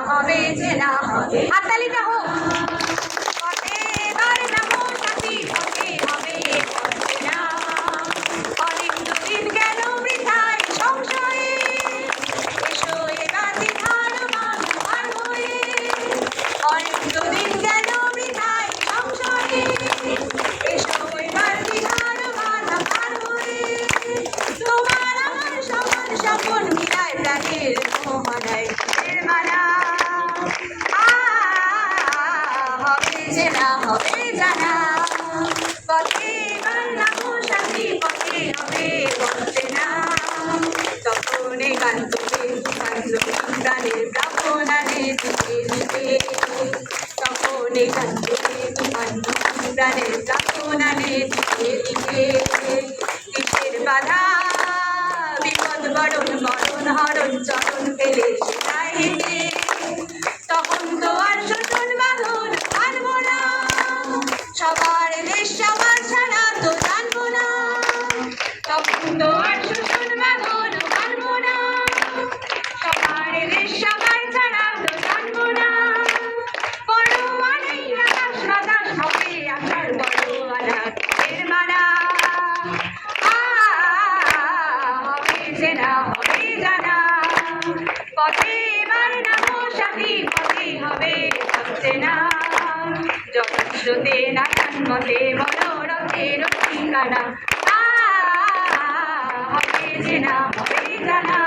হবে যে না হবে, হাততালিটা হোক। পথে এবার নামো সাথী, পথে হবে পথে না। অনেক দুদিন গেল বৃথায় সংশয়ে, এসো এবার দ্বিধার মান পার হয়ে। অনেক দুদিন গেল বৃথায় সংশয়ে, এসো এবার দ্বিধার মান পার হয়ে। তোমার আমার সমান স্বপন মিলায় প্রাণের মোহনায় মালা। হবে যে না হবে জানা, পথে এবার নামো সাথী, পথে হবে পথে না। তখন এই গান তুলে গানের প্রাপনানে দিতে দিতে, তখন এই গান তুলে গানের প্রাপনানে দিতে দিতে। কিসের বাধা বিপদ বরণ মরণ হরণ চরণ ফেলে সেটাই হেঁটে, তখন তো আর শোষণ বাঁধন মানব না। সবার দেশ সবার ছাড়া তো জানবো না, তখন তো আর শোষণ বাঁধন মানব না। সবার দেশ সবার ছাড়া তো জানবো না। পরোয়া নেই আকাশ বাতাস হবে আকার পরোয়ানা এর মানা। হবে যে না হবে জানা, পথে এবার নামো সাথী, পথে হবে পথে না। জগৎস্রোতে না মতে মনোরথের ঠিকানা। হবে যে না হবে জানা।